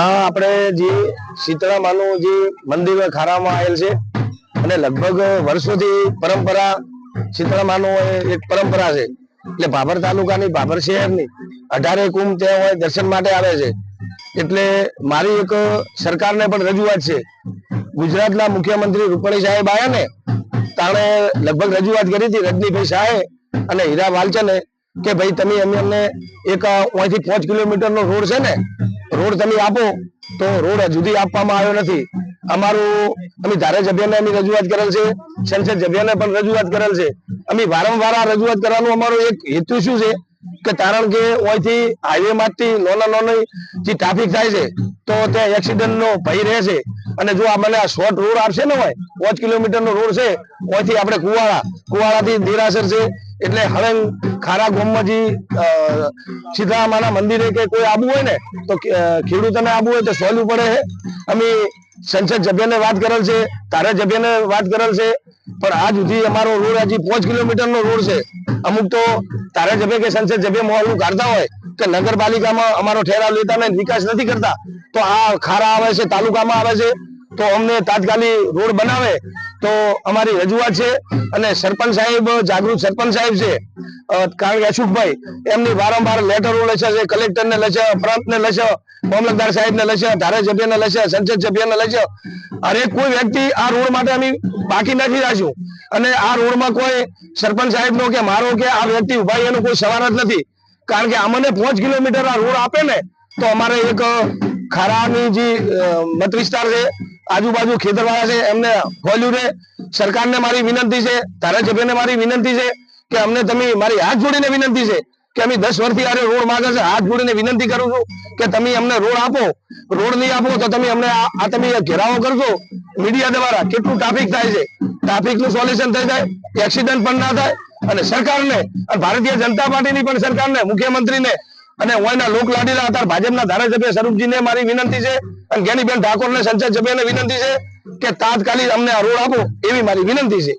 આપણે જે શીતળામાનું જે મંદિર ખારામાં આવેલ છે અને લગભગ વર્ષોથી પરંપરા શીતળામાનું એક પરંપરા છે. એટલે ભાભર તાલુકાની ભાભર શહેરની 18 કુંભ ત્યાં હોય દર્શન માટે આવે છે. એટલે મારી એક સરકારને પણ રજૂઆત છે. ગુજરાતના મુખ્યમંત્રી રૂપાણી સાહેબ આવ્યા ને તાણે લગભગ રજૂઆત કરી હતી રજનીભાઈ શાહે અને હીરા વાલચને કે ભાઈ તમે અમને એક અહીંથી 5 કિલોમીટરનો રોડ છે ને રોડ તમે આપો. તો રોડ હજુ આપવામાં આવ્યો નથી. અમે ધારાસભ્યને રજૂઆત કરેલ છે, સંસદ સભ્યને પણ રજૂઆત કરેલ છે. અમે વારંવાર આ રજૂઆત કરવાનો અમારો એક હેતુ શું છે કે કારણ કે અહીંથી હાઈવે માંથી નાની જે ટ્રાફિક થાય છે તો ત્યાં એક્સિડન્ટ નો ભય રહે છે. અને જો મને આ શોર્ટ રોડ આપશે ને હોય 5 કિલોમીટર નો રોડ છે અહીંથી આપણે કુવાડા થી દેરાસર છે એટલે હવે ખારા ગામમાં જે શીતળામાના મંદિરે કે કોઈ આબુ હોય ને તો ખેડૂતોને આબુ હોય તો સહેલું પડે છે. અમે સંસદ સભ્યને વાત કરેલ છે, ધારાસભ્યને વાત કરેલ છે, પણ આજ સુધી અમારો રોડ હજી 5 કિલોમીટર નો રોડ છે. અમુક તો ધારાસભ્ય કે સંસદ સભ્ય મોહલ્લું કાઢતા હોય કે નગરપાલિકામાં અમારો ઠેરાવ લેતા ને વિકાસ નથી કરતા, તો આ ખારા આવે છે તાલુકામાં આવે છે તો અમને તાત્કાલિક રોડ બનાવે તો અમારી રજૂઆત છે. અને સરપંચ સાહેબ જાગૃત સરપંચ સાહેબ છે કારણ કે અશોકભાઈ એમની વારંવાર લેટરો લખે છે, કલેક્ટરને લખે, પ્રાંતને લખે, મામલતદાર સાહેબને લખે, ધારાસભ્યને લખે, સંસદ સભ્યને લખે. અરે કોઈ વ્યક્તિ આ રોડ માટે અમે બાકી નથી રાખ્યું. અને આ રોડમાં કોઈ સરપંચ સાહેબનો કે મારો કે આ વ્યક્તિ ઉભા એનો કોઈ સવાલ જ નથી. કારણ કે અમને 5 કિલોમીટર આ રોડ આપે ને તો અમારે એક ખારાની જે મત વિસ્તાર છે, આજુબાજુ ખેતરવાળા છે એમને ખોલ્યું છે. સરકારને મારી વિનંતી છે, ધારાસભ્યને મારી વિનંતી છે કે અમને તમે મારી હાથ જોડીને વિનંતી છે કે અમે 10 વર્ષથી આ રોડ માંગે છે. હાથ જોડીને વિનંતી કરું છું કે તમે અમને રોડ આપો. રોડ નહીં આપો તો તમે અમને તમે ઘેરાવો કરજો મીડિયા દ્વારા. કેટલું ટ્રાફિક થાય છે, ટ્રાફિક નું સોલ્યુશન થઈ જાય, એક્સિડન્ટ પણ ના થાય. અને સરકારને ભારતીય જનતા પાર્ટીની પણ સરકારને, મુખ્યમંત્રીને અને ઓયના લોકલાડીલા હતા ભાજપના ધારાસભ્ય સ્વરૂપજીને મારી વિનંતી છે અને જ્ઞાનીબેન ઠાકોરને સંસદ સભ્યને વિનંતી છે કે તાત્કાલિક અમને આ રોડ આપો એવી મારી વિનંતી છે.